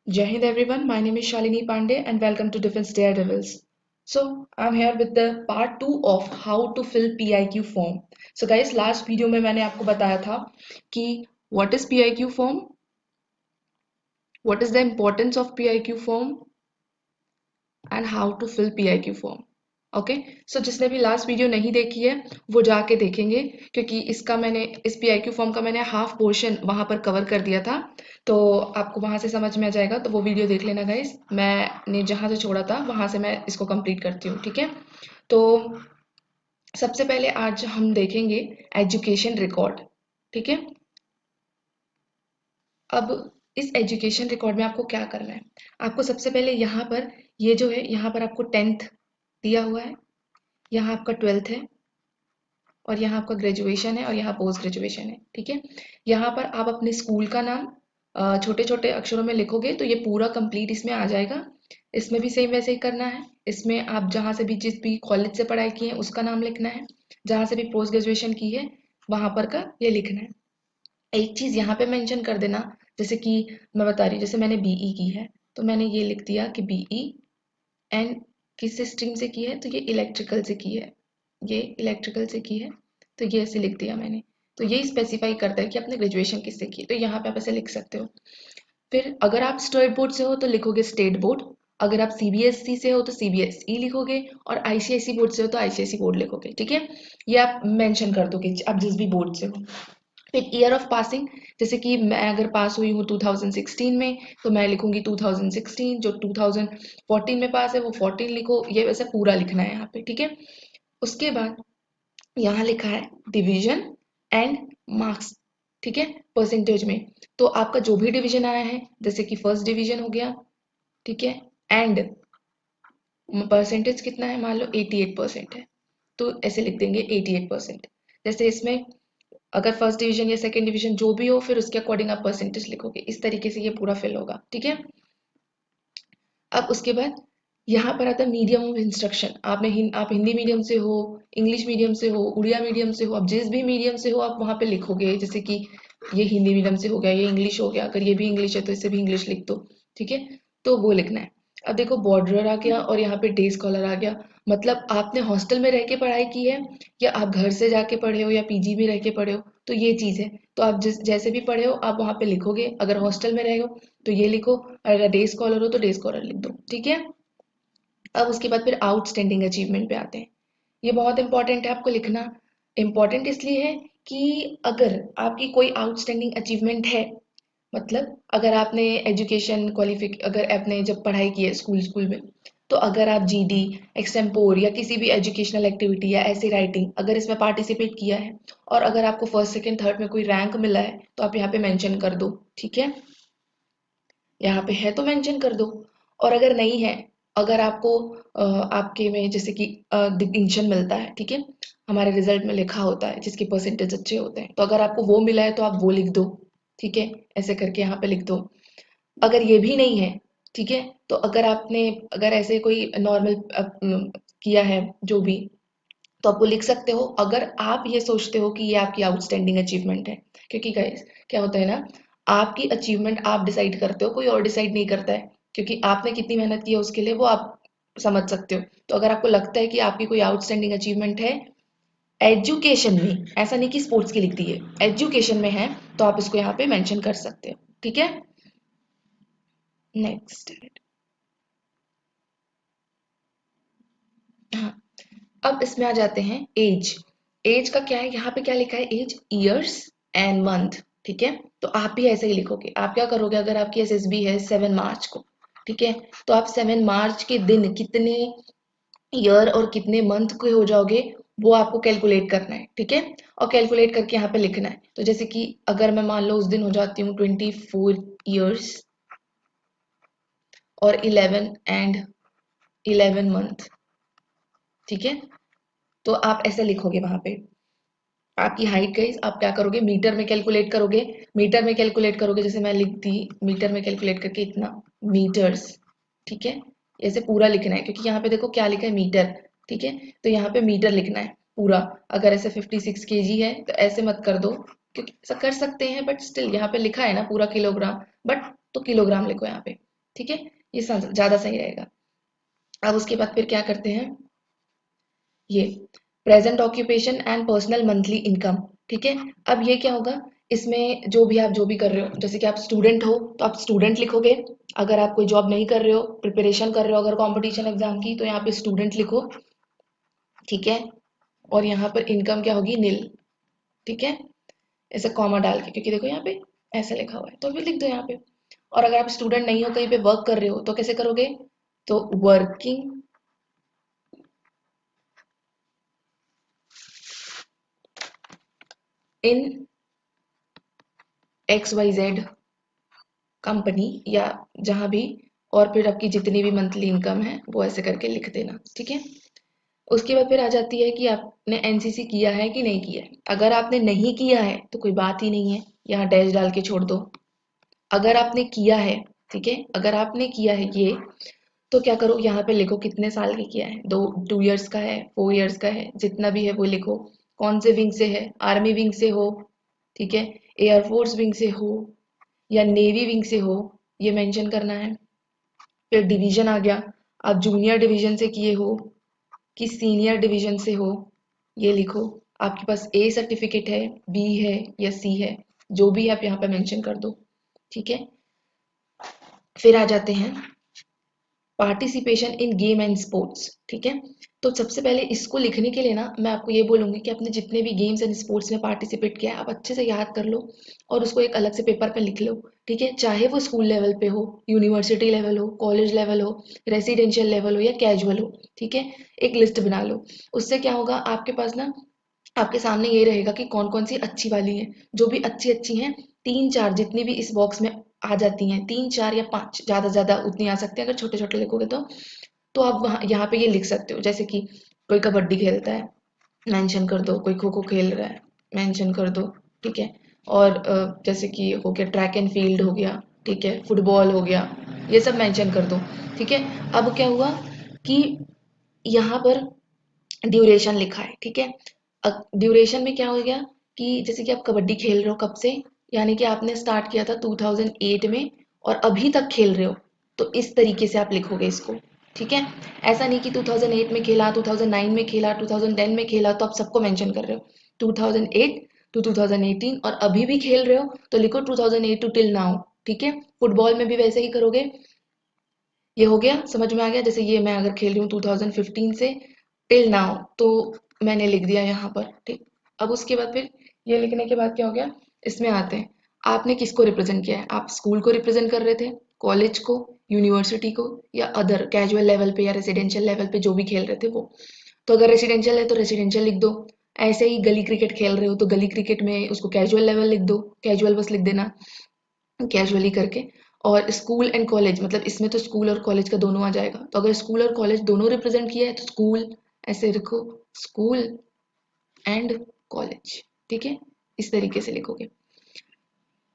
Jai Hind everyone, my name is Shalini Pandey and welcome to Defense Daredevils. So I'm here with the part 2 of how to fill PIQ form. So guys, last video में मैंने आपको बताया था कि what is PIQ form, what is the importance of PIQ form and how to fill PIQ form. Okay so जिसने भी last video नहीं देखी है वो जाके देखेंगे क्योंकि इस PIQ फॉर्म का मैंने हाफ पोर्शन वहां पर कवर कर दिया था तो आपको वहां से समझ में आ जाएगा तो वो वीडियो देख लेना गाइस। मैंने जहां से छोड़ा था वहां से मैं इसको कंप्लीट करती हूँ, ठीक है। तो सबसे पहले आज हम देखेंगे एजुकेशन रिकॉर्ड, ठीक है। अब इस एजुकेशन रिकॉर्ड में आपको क्या करना है, आपको सबसे पहले यहाँ पर ये जो है यहाँ पर आपको 10th दिया हुआ है, यहाँ आपका 12th है और यहाँ आपका ग्रेजुएशन है और यहाँ पोस्ट ग्रेजुएशन है, ठीक है। यहाँ पर आप अपने स्कूल का नाम छोटे छोटे अक्षरों में लिखोगे तो ये पूरा कंप्लीट इसमें आ जाएगा। इसमें भी सेम वैसे ही करना है। इसमें आप जहाँ से भी जिस भी कॉलेज से पढ़ाई की है उसका नाम लिखना है, जहाँ से भी पोस्ट ग्रेजुएशन की है वहाँ पर का ये लिखना है। एक चीज़ यहाँ पे मेंशन कर देना, जैसे कि मैं बता रही हूँ, जैसे मैंने बीई की है तो मैंने ये लिख दिया कि बीई एंड किस स्ट्रीम से की है, तो ये इलेक्ट्रिकल से की है, ये इलेक्ट्रिकल से की है तो ये ऐसे लिख दिया मैंने। तो ये स्पेसिफाई करता है कि आपने ग्रेजुएशन किससे की, तो यहाँ पे आप ऐसे लिख सकते हो। फिर अगर आप स्टेट बोर्ड से हो तो लिखोगे स्टेट बोर्ड, अगर आप सीबीएसई से हो तो सीबीएसई लिखोगे और आईसीएसई बोर्ड से हो तो आईसीएसई बोर्ड लिखोगे, ठीक है। ये आप मेंशन कर दोगे आप जिस भी बोर्ड से हो। फिर ईयर ऑफ पासिंग, जैसे कि मैं अगर पास हुई हूँ 2016 में तो मैं लिखूंगी 2016, जो 2014 में पास है वो 14 लिखो, ये वैसे पूरा लिखना है यहाँ पे, ठीक है। उसके बाद यहाँ लिखा है डिवीजन एंड मार्क्स, ठीक है, परसेंटेज में। तो आपका जो भी डिवीजन आया है, जैसे कि फर्स्ट डिवीजन हो गया, ठीक है, एंड परसेंटेज कितना है, मान लो 88% है तो ऐसे लिख देंगे 88%। जैसे इसमें अगर फर्स्ट डिवीजन या सेकंड डिवीजन जो भी हो फिर उसके अकॉर्डिंग आप परसेंटेज लिखोगे, इस तरीके से ये पूरा फिल होगा, ठीक है। अब उसके बाद यहाँ पर आता है मीडियम ऑफ इंस्ट्रक्शन। आप हिंदी मीडियम से हो, इंग्लिश मीडियम से हो, उड़िया मीडियम से हो, आप जिस भी मीडियम से हो आप वहाँ पे लिखोगे, जैसे कि ये हिंदी मीडियम से हो गया, ये इंग्लिश हो गया, अगर ये भी इंग्लिश है तो इससे भी इंग्लिश लिख दो, ठीक है। तो वो लिखना है। अब देखो बॉर्डर आ गया और यहाँ पे डे स्कॉलर आ गया, मतलब आपने हॉस्टल में रह के पढ़ाई की है या आप घर से जाके पढ़े हो या पीजी में रह के पढ़े हो, तो ये चीज़ है। तो आप जैसे भी पढ़े हो आप वहाँ पे लिखोगे, अगर हॉस्टल में रहे हो तो ये लिखो, अगर डे स्कॉलर हो तो डे स्कॉलर लिख दो, ठीक है। अब उसके बाद फिर आउटस्टैंडिंग अचीवमेंट पे आते हैं। ये बहुत इंपॉर्टेंट है आपको लिखना। इंपॉर्टेंट इसलिए है कि अगर आपकी कोई आउटस्टैंडिंग अचीवमेंट है, मतलब अगर आपने एजुकेशन क्वालिफिक अगर आपने जब पढ़ाई की है स्कूल में, तो अगर आप जीडी, एक्सटेम्पोर या किसी भी एजुकेशनल एक्टिविटी या ऐसी राइटिंग अगर इसमें पार्टिसिपेट किया है और अगर आपको फर्स्ट सेकंड थर्ड में कोई रैंक मिला है तो आप यहाँ पे मेंशन कर दो, ठीक है। यहाँ पे है तो मेंशन कर दो। और अगर नहीं है, अगर आपको आपके में जैसे कि डिस्टिंक्शन मिलता है, ठीक है, हमारे रिजल्ट में लिखा होता है जिसके परसेंटेज अच्छे होते हैं, तो अगर आपको वो मिला है तो आप वो लिख दो, ठीक है, ऐसे करके यहाँ पे लिख दो। अगर ये भी नहीं है, ठीक है, तो अगर ऐसे कोई नॉर्मल किया है जो भी, तो आप वो लिख सकते हो अगर आप ये सोचते हो कि ये आपकी आउटस्टैंडिंग अचीवमेंट है। क्योंकि गाइस क्या होता है ना, आपकी अचीवमेंट आप डिसाइड करते हो, कोई और डिसाइड नहीं करता है, क्योंकि आपने कितनी मेहनत की है उसके लिए वो आप समझ सकते हो। तो अगर आपको लगता है कि आपकी कोई आउटस्टैंडिंग अचीवमेंट है एजुकेशन में, ऐसा नहीं कि स्पोर्ट्स की लिख दी है, एजुकेशन में है, तो आप इसको यहाँ पे मेंशन कर सकते हो, ठीक है। नेक्स्ट, हाँ, अब इसमें आ जाते हैं एज। एज का क्या है, यहाँ पे क्या लिखा है, एज ईयर्स एंड मंथ, ठीक है। तो आप भी ऐसे ही लिखोगे। आप क्या करोगे, अगर आपकी एसएसबी है 7 मार्च को, ठीक है, तो आप 7 मार्च के दिन कितने ईयर और कितने मंथ के हो जाओगे वो आपको कैलकुलेट करना है, ठीक है। और कैलकुलेट करके यहाँ पे लिखना है। तो जैसे कि अगर मैं मान लो उस दिन हो जाती हूँ 24 ईयर्स और 11 मंथ, ठीक है, तो आप ऐसे लिखोगे वहां पे। आपकी हाइट गई, आप क्या करोगे, मीटर में कैलकुलेट करोगे। मीटर में कैलकुलेट करोगे, जैसे मैं लिख दी मीटर में कैलकुलेट करके इतना मीटर्स, ठीक है। ऐसे पूरा लिखना है क्योंकि यहाँ पे देखो क्या लिखा है, मीटर, ठीक है। तो यहाँ पे मीटर लिखना है पूरा। अगर ऐसे 56 kg है तो ऐसे मत कर दो, क्योंकि ऐसा कर सकते हैं बट स्टिल यहाँ पे लिखा है ना पूरा किलोग्राम, बट तो किलोग्राम लिखो यहाँ पे, ठीक है, ये ज़्यादा सही रहेगा। अब उसके बाद फिर क्या करते हैं, ये present occupation and personal monthly income. ठीक है, अब ये क्या होगा, इसमें जो भी कर रहे हो, जैसे कि आप स्टूडेंट हो तो आप स्टूडेंट लिखोगे, अगर आप कोई जॉब नहीं कर रहे हो, प्रिपरेशन कर रहे हो अगर कंपटीशन एग्जाम की, तो यहाँ पे स्टूडेंट लिखो। ठीक है, और यहाँ पर इनकम क्या होगी, नील। ठीक है, ऐसे कॉमा डाल के, क्योंकि देखो यहाँ पे ऐसा लिखा हुआ है तो फिर लिख दो यहाँ पे। और अगर आप स्टूडेंट नहीं हो, कहीं पे वर्क कर रहे हो, तो कैसे करोगे, तो वर्किंग इन XYZ कंपनी, या जहां भी, और फिर आपकी जितनी भी मंथली इनकम है वो ऐसे करके लिख देना। ठीक है, उसके बाद फिर आ जाती है कि आपने एनसीसी किया है कि नहीं किया है। अगर आपने नहीं किया है तो कोई बात ही नहीं है, यहाँ डैश डाल के छोड़ दो। अगर आपने किया है, ठीक है, अगर आपने किया है ये, तो क्या करो, यहाँ पे लिखो कितने साल का किया है, 2 2 इयर्स का है, 4 इयर्स का है, जितना भी है वो लिखो। कौन से विंग से है, आर्मी विंग से हो, ठीक है, एयरफोर्स विंग से हो, या नेवी विंग से हो, ये मेंशन करना है। फिर डिवीजन आ गया, आप जूनियर डिवीजन से किए हो कि सीनियर डिवीजन से हो, ये लिखो। आपके पास ए सर्टिफिकेट है, बी है या सी है, जो भी है आप यहाँ पे मेंशन कर दो। ठीक है, फिर आ जाते हैं participation in game and sports. ठीक है, तो सबसे पहले इसको लिखने के लिए ना मैं आपको ये बोलूंगी कि आपने जितने भी गेम्स एंड स्पोर्ट्स में पार्टिसिपेट किया है आप अच्छे से याद कर लो, और उसको एक अलग से पेपर पे लिख लो। ठीक है, चाहे वो स्कूल लेवल पे हो, यूनिवर्सिटी लेवल हो, कॉलेज लेवल हो, रेसिडेंशियल लेवल हो या कैजुअल हो। ठीक है, एक लिस्ट बना लो। उससे क्या होगा, आपके पास ना, आपके सामने ये रहेगा कि कौन कौन सी अच्छी वाली हैं, जो भी अच्छी अच्छी हैं, 3 4 जितनी भी इस बॉक्स में आ जाती हैं, 3 4 या 5, ज़्यादा ज़्यादा उतनी आ सकती हैं अगर छोटे छोटे लिखोगे तो आप वहाँ यहाँ पे ये लिख सकते हो। जैसे कि कोई कबड्डी खेलता है, मेंशन कर दो, कोई खो खो खेल रहा है, मेंशन कर दो। ठीक है, और जैसे कि हो गया ट्रैक एंड फील्ड हो गया, ठीक है, फुटबॉल हो गया, ये सब मेंशन कर दो। ठीक है, अब क्या हुआ कि यहाँ पर ड्यूरेशन लिखा है। ठीक है, ड्यूरेशन में क्या हो गया कि जैसे कि आप कबड्डी खेल रहे हो कब से, यानी कि आपने स्टार्ट किया था 2008 में और अभी तक खेल रहे हो, तो इस तरीके से आप लिखोगे इसको। ठीक है, ऐसा नहीं कि 2008 में खेला, 2009 में खेला, 2010 में खेला, तो आप सबको मेंशन कर रहे हो। 2008 टू 2018, और अभी भी खेल रहे हो तो लिखो 2008 टू टिल नाउ। ठीक है, फुटबॉल में भी वैसे ही करोगे। ये हो गया, समझ में आ गया। जैसे ये मैं अगर खेल रही हूँ 2015 से टिल नाउ, तो मैंने लिख दिया यहाँ पर। ठीक, अब उसके बाद फिर ये लिखने के बाद क्या हो गया, इसमें आते हैं, आपने किसको रिप्रेजेंट किया है। आप स्कूल को रिप्रेजेंट कर रहे थे, कॉलेज को, यूनिवर्सिटी को, या अदर कैजुअल लेवल पे या रेसिडेंशियल लेवल पे जो भी खेल रहे थे वो। तो अगर रेसिडेंशियल है तो रेसिडेंशियल लिख दो। ऐसे ही गली क्रिकेट खेल रहे हो तो गली क्रिकेट में उसको कैजुअल लेवल लिख दो, कैजुअल बस लिख देना कैजुअली करके। और स्कूल एंड कॉलेज, मतलब इसमें तो स्कूल और कॉलेज का दोनों आ जाएगा, तो अगर स्कूल और कॉलेज दोनों रिप्रेजेंट किया है तो स्कूल ऐसे लिखो, स्कूल एंड कॉलेज। ठीक है, इस तरीके से लिखोगे,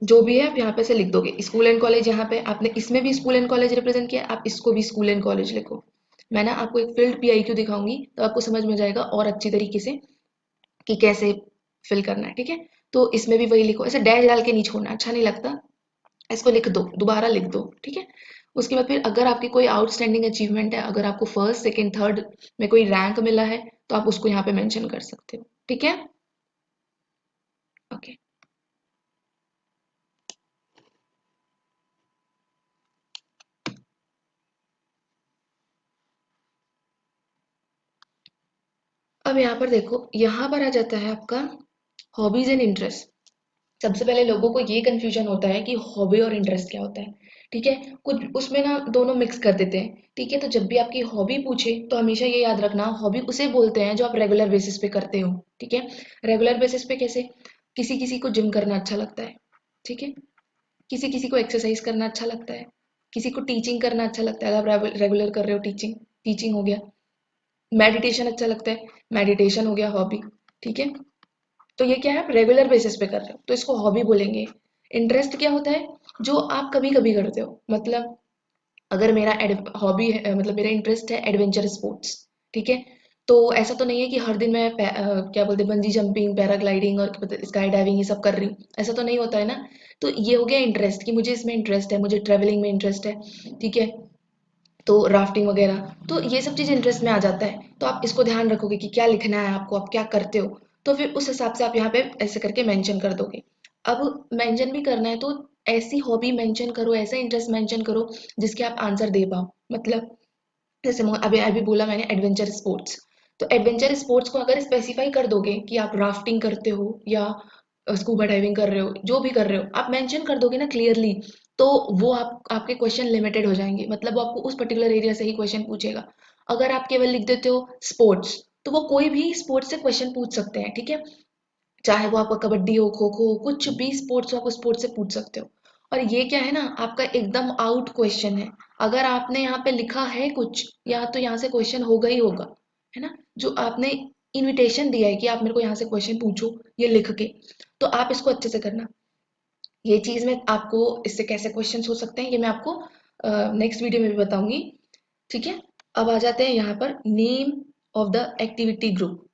जो भी है आप यहाँ पे से लिख दोगे। स्कूल एंड कॉलेज, यहाँ पे आपने इसमें भी स्कूल एंड कॉलेज रिप्रेजेंट किया, आप इसको भी स्कूल एंड कॉलेज लिखो। मैं ना आपको एक फील्ड PIQ दिखाऊंगी तो आपको समझ में जाएगा और अच्छी तरीके से कि कैसे फिल करना है। ठीक है, तो इसमें भी वही लिखो, ऐसे डैश डाल के नहीं छोड़ना, अच्छा नहीं लगता। इसको लिख दो, दोबारा लिख दो। ठीक है, उसके बाद फिर अगर आपकी कोई आउटस्टैंडिंग अचीवमेंट है, अगर आपको फर्स्ट सेकंड थर्ड में कोई रैंक मिला है, तो आप उसको यहाँ पे मेंशन कर सकते हो। ठीक है, ओके। अब यहाँ पर देखो, यहाँ पर आ जाता है आपका हॉबीज एंड इंटरेस्ट। सबसे पहले लोगों को ये कंफ्यूजन होता है कि हॉबी और इंटरेस्ट क्या होता है। ठीक है, कुछ उसमें ना दोनों मिक्स कर देते हैं। ठीक है, तो जब भी आपकी हॉबी पूछे तो हमेशा ये याद रखना, हॉबी उसे बोलते हैं जो आप रेगुलर बेसिस पे करते हो। ठीक है, रेगुलर बेसिस पे कैसे, किसी किसी को जिम करना अच्छा लगता है, ठीक है, किसी किसी को एक्सरसाइज करना अच्छा लगता है, किसी को टीचिंग करना अच्छा लगता है, अगर आप रेगुलर कर रहे हो टीचिंग, टीचिंग हो गया। मेडिटेशन अच्छा लगता है, मेडिटेशन हो गया हॉबी। ठीक है, तो ये क्या है, आप रेगुलर बेसिस पे कर रहे हो तो इसको हॉबी बोलेंगे। इंटरेस्ट क्या होता है, जो आप कभी कभी करते हो, मतलब अगर मेरा हॉबी है, मतलब मेरा इंटरेस्ट है एडवेंचर स्पोर्ट्स, ठीक है, तो ऐसा तो नहीं है कि हर दिन मैं क्या बोलते हैं बंजी जंपिंग, पैराग्लाइडिंग और स्काई डाइविंग ये सब कर रही हूँ, ऐसा तो नहीं होता है ना। तो ये हो गया इंटरेस्ट कि मुझे इसमें इंटरेस्ट है, मुझे ट्रैवलिंग में इंटरेस्ट है, ठीक है, तो राफ्टिंग वगैरह, तो ये सब चीज़ इंटरेस्ट में आ जाता है। तो आप इसको ध्यान रखोगे कि क्या लिखना है आपको, आप क्या करते हो, तो फिर उस हिसाब से आप यहाँ पे ऐसे करके मेंशन कर दोगे। अब मेंशन भी करना है तो ऐसी हॉबी मेंशन करो, ऐसा इंटरेस्ट मेंशन करो जिसके आप आंसर दे पाओ। मतलब जैसे अभी अभी बोला मैंने एडवेंचर स्पोर्ट्स, तो एडवेंचर स्पोर्ट्स को अगर स्पेसिफाई कर दोगे कि आप राफ्टिंग करते हो या स्कूबा डाइविंग कर रहे हो, जो भी कर रहे हो आप मेंशन कर दोगे ना क्लियरली, तो वो आपके क्वेश्चन लिमिटेड हो जाएंगे, मतलब वो आपको उस पर्टिकुलर एरिया से ही क्वेश्चन पूछेगा। अगर आप केवल लिख देते हो स्पोर्ट्स, तो वो कोई भी स्पोर्ट्स से क्वेश्चन पूछ सकते हैं, ठीक है, चाहे वो आपका कबड्डी हो, खो खो हो, कुछ भी स्पोर्ट्स हो, आप उस स्पोर्ट्स से पूछ सकते हो। और ये क्या है ना, आपका एकदम आउट क्वेश्चन है। अगर आपने यहाँ पे लिखा है कुछ, या तो यहाँ से क्वेश्चन होगा ही होगा, है ना, जो आपने इनविटेशन दिया है कि आप मेरे को यहाँ से क्वेश्चन पूछो ये लिख के, तो आप इसको अच्छे से करना। ये चीज मैं आपको इससे कैसे क्वेश्चंस हो सकते हैं ये मैं आपको नेक्स्ट वीडियो में भी बताऊंगी, ठीक है। अब आ जाते हैं यहाँ पर name of the activity group,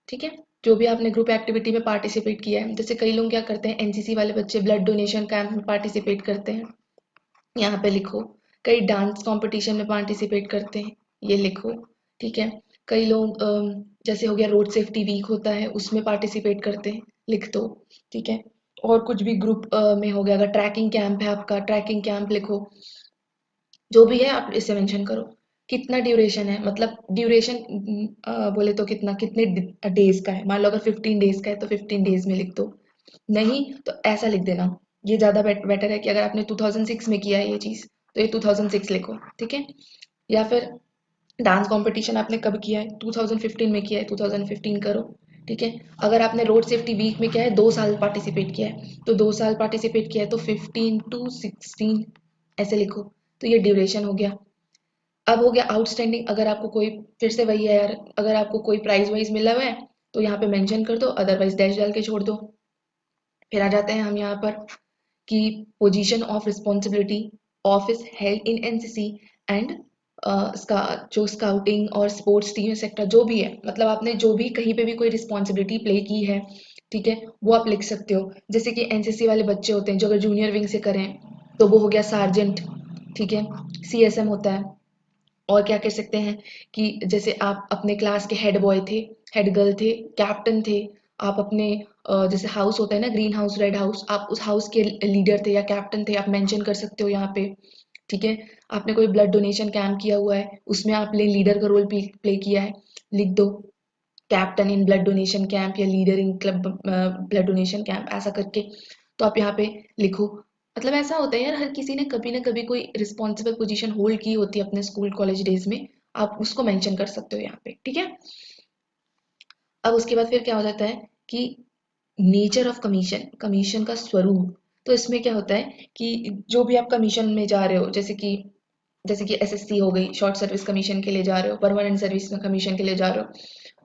ठीक है, जो भी आपने ग्रुप एक्टिविटी में पार्टिसिपेट किया है। जैसे कई लोग क्या करते हैं, एनसीसी वाले बच्चे ब्लड डोनेशन कैंप में पार्टिसिपेट करते हैं, यहाँ पे लिखो। कई डांस कंपटीशन में पार्टिसिपेट करते हैं, ये लिखो, ठीक है। कई लोग जैसे हो गया रोड सेफ्टी वीक होता है उसमें पार्टिसिपेट करते हैं, लिख दो, ठीक है। और कुछ भी ग्रुप में हो गया, अगर ट्रैकिंग कैंप है आपका, ट्रैकिंग कैंप लिखो, जो भी है आप इसे मेंशन करो। कितना ड्यूरेशन है, मतलब ड्यूरेशन बोले तो कितना, कितने डेज का है, मान लो अगर 15 डेज का है तो 15 डेज में लिख दो, नहीं तो ऐसा लिख देना। ये ज़्यादा बेटर है कि अगर आपने 2006 में किया है ये चीज़, तो ये 2006 लिखो, ठीक है। या फिर डांस कंपटीशन आपने कब किया है, 2015 में किया है, 2015 करो, ठीक है। अगर आपने रोड सेफ्टी वीक में किया है, 2 साल पार्टिसिपेट किया है, तो 2 साल पार्टिसिपेट किया है तो 15 to 16 ऐसे लिखो। तो ये ड्यूरेशन हो गया। अब हो गया आउटस्टैंडिंग, अगर आपको कोई, फिर से वही है यार, अगर आपको कोई प्राइज वाइज मिला हुआ है तो यहाँ पे मेंशन कर दो, अदरवाइज डैश डाल के छोड़ दो। फिर आ जाते हैं हम यहाँ पर कि position of responsibility, office held in NCC and जो स्काउटिंग और स्पोर्ट्स टीम एक्सेट्रा जो भी है, मतलब आपने जो भी कहीं पे भी कोई रिस्पॉन्सिबिलिटी प्ले की है, ठीक है, वो आप लिख सकते हो। जैसे कि एनसीसी वाले बच्चे होते हैं जो अगर जूनियर विंग से करें तो वो हो गया सार्जेंट, ठीक है, सीएसएम होता है। और क्या कह सकते हैं कि जैसे आप अपने क्लास के हेड बॉय थे, हेड गर्ल थे, कैप्टन थे, आप अपने जैसे हाउस होता है ना, ग्रीन हाउस, रेड हाउस, आप उस हाउस के लीडर थे या कैप्टन थे, आप मेंशन कर सकते हो यहाँ पे, ठीक है। आपने कोई ब्लड डोनेशन कैंप किया हुआ है, उसमें आपने लीडर का रोल प्ले किया है, लिख दो captain in blood donation camp या leader in club blood donation camp, ऐसा करके तो आप यहाँ पे लिखो। मतलब ऐसा होता है यार, हर किसी ने कभी ना कभी कोई रिस्पॉन्सिबल पोजीशन होल्ड की होती है अपने स्कूल कॉलेज डेज में, आप उसको मेंशन कर सकते हो यहाँ पे, ठीक है। अब उसके बाद फिर क्या हो जाता है कि नेचर ऑफ कमीशन, कमीशन का स्वरूप। तो इसमें क्या होता है कि जो भी आप कमीशन में जा रहे हो, जैसे कि एसएससी हो गई, शॉर्ट सर्विस कमीशन के लिए जा रहे हो, परमानेंट सर्विस कमीशन के लिए जा रहे हो,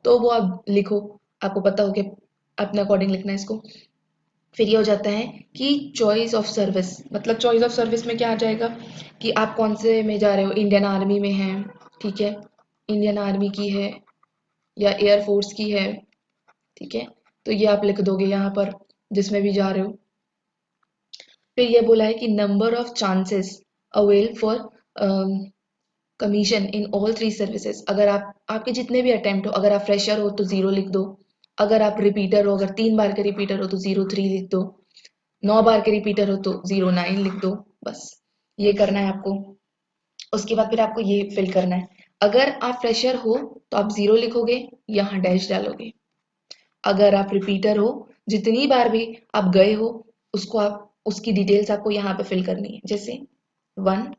तो वो आप लिखो, आपको पता हो कि अपने अकॉर्डिंग लिखना है इसको। फिर ये हो जाता है कि चॉइस ऑफ सर्विस, मतलब चॉइस ऑफ सर्विस में क्या आ जाएगा कि आप कौन से में जा रहे हो, इंडियन आर्मी में है, ठीक है, इंडियन आर्मी की है या एयरफोर्स की है, ठीक है, तो ये आप लिख दोगे यहाँ पर जिसमें भी जा रहे हो। फिर ये बोला है कि number of chances avail for commission in all 3 services, अगर आपके जितने भी अटेम्प्ट हो, अगर आप फ्रेशर हो तो 0 लिख दो, अगर आप रिपीटर हो, अगर 3 बार के रिपीटर हो तो 03 लिख दो, 9 बार के रिपीटर हो तो 09 लिख दो, बस ये करना है आपको। उसके बाद फिर आपको ये फिल करना है, अगर आप फ्रेशर हो तो आप 0 लिखोगे, यहाँ डैश डालोगे। अगर आप रिपीटर हो, जितनी बार भी आप गए हो उसको आप, उसकी डिटेल्स आपको यहाँ पे फिल करनी है, जैसे 1,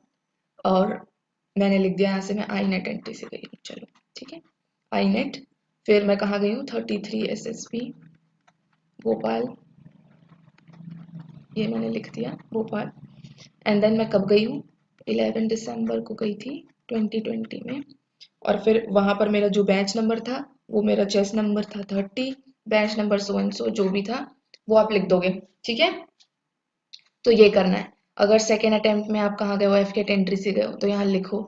और मैंने लिख दिया यहाँ से मैं आई नेट एंट्री से गई हूँ, चलो ठीक है, आई नेट। फिर मैं कहाँ गई हूँ, 33 SSB भोपाल, ये मैंने लिख दिया भोपाल। एंड देन मैं कब गई हूँ, 11 दिसंबर को गई थी 2020 में। और फिर वहां पर मेरा जो बैच नंबर था वो मेरा चेस नंबर था 30, batch number so and so जो भी था वो आप लिख दोगे, ठीक है। तो ये करना है। अगर सेकेंड अटेम्प्ट में आप कहाँ गए हो, एफ के एंट्री से गए हो तो यहाँ लिखो,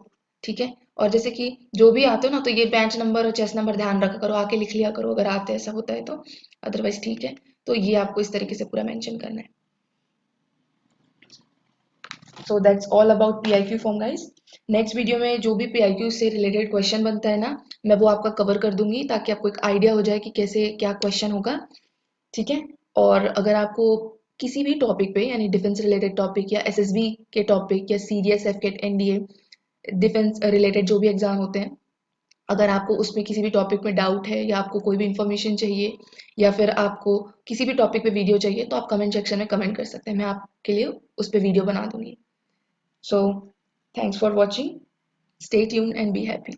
ठीक है। और जैसे कि जो भी आते हो ना, तो ये बेंच नंबर और चेस्ट नंबर ध्यान रखा करो, आके लिख लिया करो अगर आते ऐसा होता है तो, अदरवाइज ठीक है। तो ये आपको इस तरीके से पूरा मेंशन करना है। So that's all about PIQ form guys. Next video में जो भी PIQ से रिलेटेड क्वेश्चन बनता है ना, मैं वो आपका कवर कर दूंगी, ताकि आपको एक आइडिया हो जाए कि कैसे क्या क्वेश्चन होगा, ठीक है। और अगर आपको किसी भी टॉपिक पे, यानी डिफेंस रिलेटेड टॉपिक या SSB के टॉपिक या CDS FCAT NDA defence related जो भी एग्जाम होते हैं, अगर आपको उसमें किसी भी टॉपिक में डाउट है या आपको कोई भी इंफॉर्मेशन चाहिए या फिर आपको किसी भी टॉपिक पे वीडियो चाहिए, तो आप कमेंट सेक्शन में कमेंट कर सकते हैं, मैं आपके लिए उस पर वीडियो बना दूंगी। So thanks for watching, stay tuned and be happy.